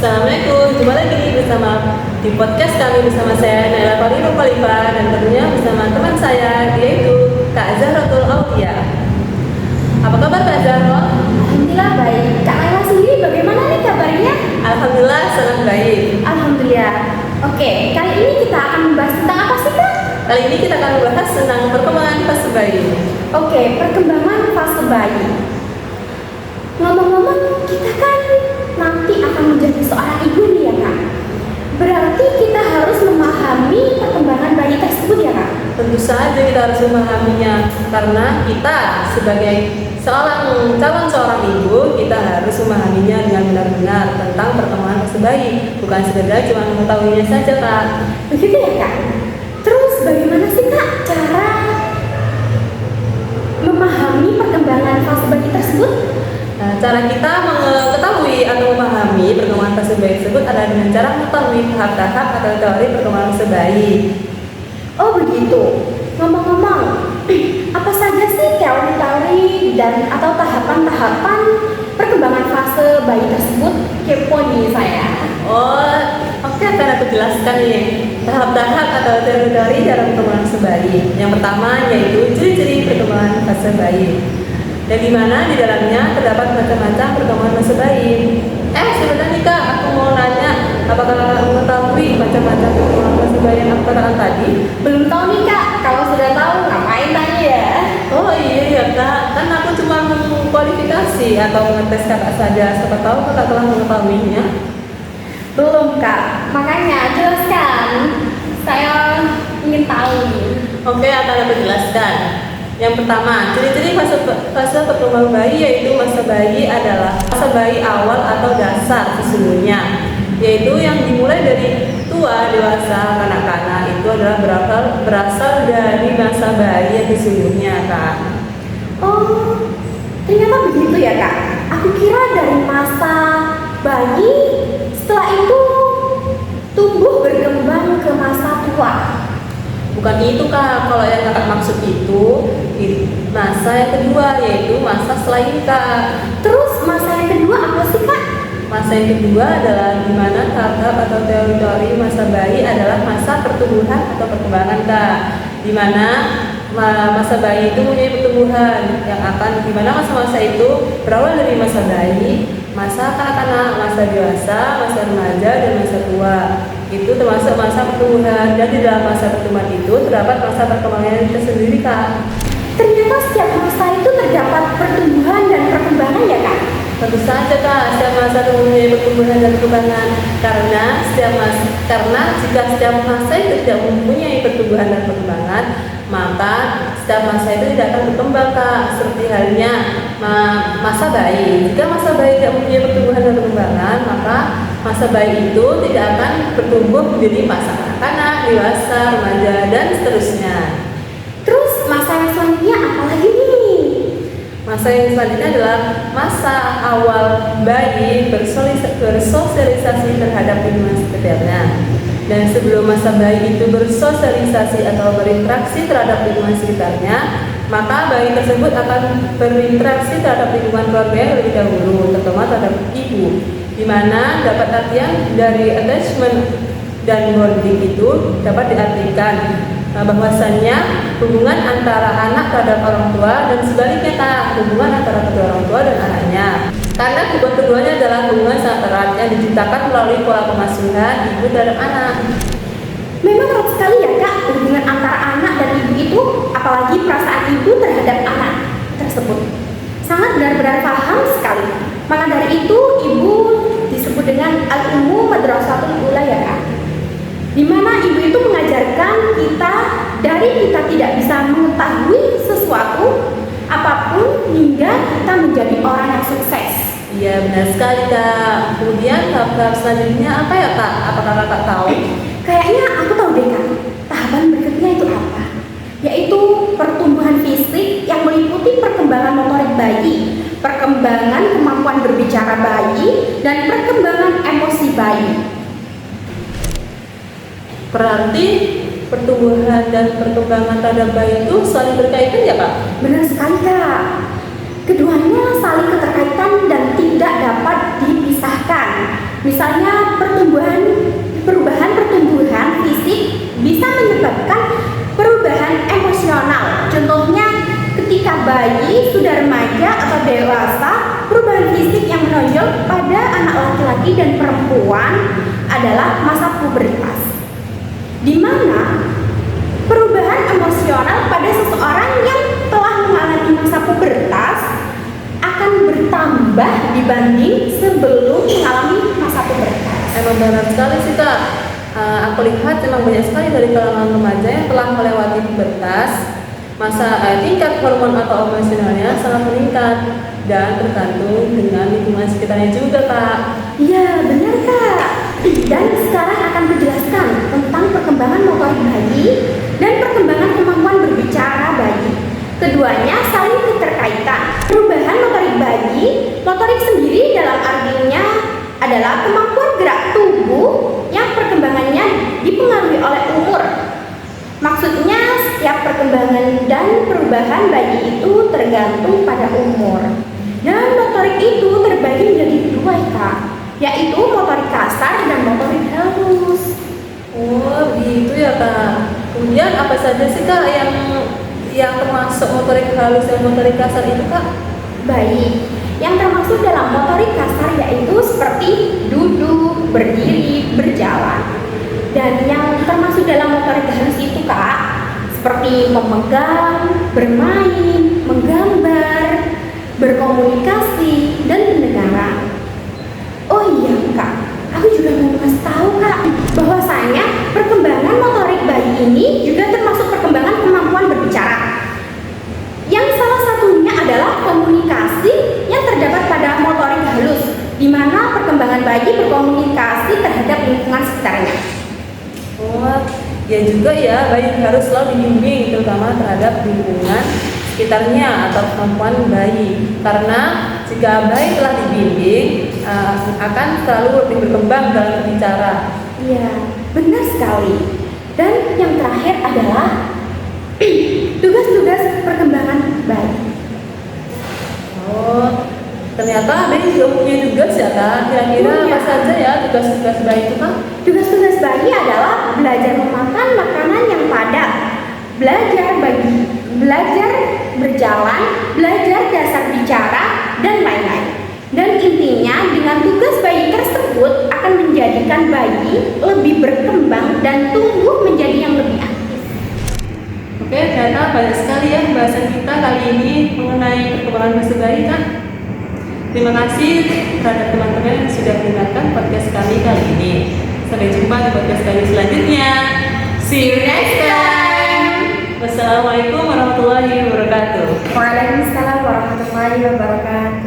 Assalamualaikum, jumpa lagi bersama di podcast kami bersama saya Naila Farinu Khalifa dan tentunya bersama teman saya yaitu Kak Zahratul Aulia. Apa kabar Kak Zahra? Alhamdulillah baik. Kak Naila sendiri bagaimana nih kabarnya? Alhamdulillah sangat baik. Alhamdulillah. Oke, kali ini kita akan membahas tentang apa sih Kak? Kali ini kita akan membahas tentang perkembangan fase bayi. Oke, perkembangan fase bayi. Ngomong-ngomong, kita kan nanti akan menjadi seorang ibu nih ya Kak. Berarti kita harus memahami perkembangan bayi tersebut ya Kak? Tentu saja kita harus memahaminya karena kita sebagai seorang ibu, kita harus memahaminya dengan benar-benar tentang perkembangan fase bayi, bukan sekedar cuma mengetahuinya saja Kak. Begitu ya Kak? Terus bagaimana sih Kak cara memahami perkembangan fase bayi tersebut? Nah, cara kita mengetahui atau memahami perkembangan fase bayi tersebut adalah dengan cara mengetahui tahap-tahap atau teori perkembangan fase bayi. Oh begitu. Ngomong-ngomong, apa saja sih teori-teori dan atau tahapan-tahapan perkembangan fase bayi tersebut? Kepo nih saya. Oh, oke, akan aku jelaskan nih tahap-tahap atau teori-teori dalam perkembangan fase bayi. Yang pertama yaitu ciri-ciri perkembangan fase bayi. Dan di mana di dalamnya terdapat macam-macam perkembangan fase bayi. Sebenarnya nih Kak, aku mau nanya, apakah Kakak mengetahui macam-macam perkembangan fase bayi yang aku katakan tadi? Belum tahu nih Kak, kalau sudah tahu ngapain tanya ya? Oh iya Kak, kan aku cuma mengkualifikasi atau mengetes Kakak saja, siapa tahu Kakak telah mengetahuinya. Belum Kak, makanya jelaskan. Saya ingin tahu nih. Oke, akan aku jelaskan. Yang pertama, ciri-ciri fase perkembangan bayi yaitu masa bayi adalah masa bayi awal atau dasar sesungguhnya, yaitu yang dimulai dari tua, dewasa, kanak-kanak itu adalah berasal dari masa bayi yang sesungguhnya Kak. Oh, ternyata begitu ya Kak. Aku kira dari masa bayi, setelah itu tumbuh berkembang ke masa tua. Bukan itu Kak, kalau yang Kakak maksud itu masa yang kedua yaitu masa setelah ini Kak. Terus masa yang kedua apa sih Kak? Masa yang kedua adalah di mana tahap atau teori masa bayi adalah masa pertumbuhan atau perkembangan Kak. Di mana masa bayi itu mempunyai pertumbuhan yang akan di mana masa-masa itu berawal dari masa bayi, masa kanak-kanak, masa dewasa, masa remaja dan masa tua. Itu termasuk masa pertumbuhan dan di dalam masa pertumbuhan itu terdapat masa perkembangan tersendiri Kak. Ternyata setiap masa itu terdapat pertumbuhan dan perkembangan ya Kak? Tentu saja Kak, setiap masa mempunyai pertumbuhan dan perkembangan karena jika setiap masa itu tidak mempunyai pertumbuhan dan perkembangan, maka setiap masa itu tidak akan berkembang Kak. Seperti halnya masa bayi. Jika masa bayi tidak mempunyai pertumbuhan dan perkembangan, maka masa bayi itu tidak akan bertumbuh menjadi masa kanak-kanak, dewasa, remaja dan seterusnya. Terus masa yang selanjutnya apa lagi nih? Masa yang selanjutnya adalah masa awal bayi bersosialisasi terhadap lingkungan sekitarnya. Dan sebelum masa bayi itu bersosialisasi atau berinteraksi terhadap lingkungan sekitarnya, maka bayi tersebut akan berinteraksi terhadap lingkungan keluarga yang lebih dahulu, terutama terhadap ibu, di mana dapat artian dari attachment dan bonding itu dapat diartikan bahwasannya hubungan antara anak terhadap orang tua dan sebaliknya Kak, hubungan antara kedua orang tua dan anaknya. Karena keduanya adalah hubungan sangat erat yang diciptakan melalui pola pengasuhan ibu terhadap anak. Memang erat sekali ya Kak hubungan antara anak dan ibu itu, apalagi perasaan ibu terhadap anak tersebut. Sangat benar-benar paham sekali. Maka dari itu ibu disebut dengan al-ummu madrasatul ula ya Kak. Di mana ibu itu mengajarkan kita dari kita tidak bisa mengetahui sesuatu apapun hingga kita menjadi orang yang sukses. Iya benar sekali Kak. Kemudian tahap selanjutnya apa ya Kak? Apakah Kakak tahu? Kayaknya aku tahu deh Kak. Tahapan berikutnya itu apa? Yaitu pertumbuhan fisik yang meliputi perkembangan motorik bayi, perkembangan kemampuan berbicara bayi, dan perkembangan emosi bayi. Berarti pertumbuhan dan perkembangan terhadap bayi itu saling berkaitan ya Kak? Benar sekali Kak. Keduanya saling keterkaitan dan tidak dapat dipisahkan. Misalnya perubahan pertumbuhan fisik bisa menyebabkan perubahan emosional. Contohnya ketika bayi sudah remaja atau dewasa, perubahan fisik yang menonjol pada anak laki-laki dan perempuan adalah masa pubertas, di mana perubahan emosional pada seseorang yang telah mengalami masa pubertas akan bertambah dibanding sebelum mengalami masa pubertas. Emang benar sekali sih Kak. Aku lihat memang banyak sekali dari kalangan remaja yang telah melewati pubertas. Tingkat hormon atau emosionalnya sangat meningkat dan tergantung dengan lingkungan sekitarnya juga Kak. Iya benar Kak. Dan sekarang akan menjelaskan tentang perkembangan motorik bayi dan perkembangan kemampuan berbicara bayi. Keduanya saling keterkaitan. Perubahan motorik bayi, motorik sendiri dalam artinya adalah kemampuan gerak tubuh yang perkembangannya dipengaruhi oleh umur. Maksudnya setiap perkembangan dan perubahan bayi itu tergantung pada umur. Dan motorik itu terbagi menjadi dua Kak, yaitu motorik kasar dan motorik halus. Oh gitu ya Kak. Kemudian apa saja sih Kak yang termasuk motorik halus dan motorik kasar itu Kak? Baik, yang termasuk dalam motorik kasar yaitu seperti duduk, berdiri, berjalan. Dan yang termasuk dalam motorik halus itu Kak, seperti memegang, bermain, menggambar, berkomunikasi, dan pendengaran. Oh iya Kak, aku juga mau kasih tahu Kak, bahwasanya perkembangan motorik bayi ini juga termasuk perkembangan kemampuan berbicara. Yang salah satunya adalah komunikasi yang terdapat pada motorik halus, di mana perkembangan bayi berkomunikasi terhadap lingkungan sekitarnya. Oh, ya juga ya, bayi harus selalu dibimbing terutama terhadap lingkungan sekitarnya atau kemampuan bayi. Karena jika bayi telah dibimbing, akan selalu lebih berkembang dalam berbicara. Iya, benar sekali. Dan yang terakhir adalah tugas-tugas perkembangan bayi. Oh, ternyata bayi juga punya tugas ya Kak. Kira-kira apa saja ya tugas-tugas bayi itu Kak? Tugas-tugas bayi adalah belajar memakan makanan yang padat, belajar berjalan, belajar dasar bicara, dan lain-lain. Dan intinya dengan tugas bayi tersebut akan menjadikan bayi lebih berkembang dan tumbuh menjadi yang lebih aktif. Oke, ternyata banyak sekali ya pembahasan kita kali ini mengenai perkembangan masa bayi Kak. Terima kasih terhadap teman-teman yang sudah mendengarkan podcast kami kali ini. Sampai jumpa di podcast kami selanjutnya. See you next time. Wassalamualaikum warahmatullahi wabarakatuh. Waalaikumsalam warahmatullahi wabarakatuh.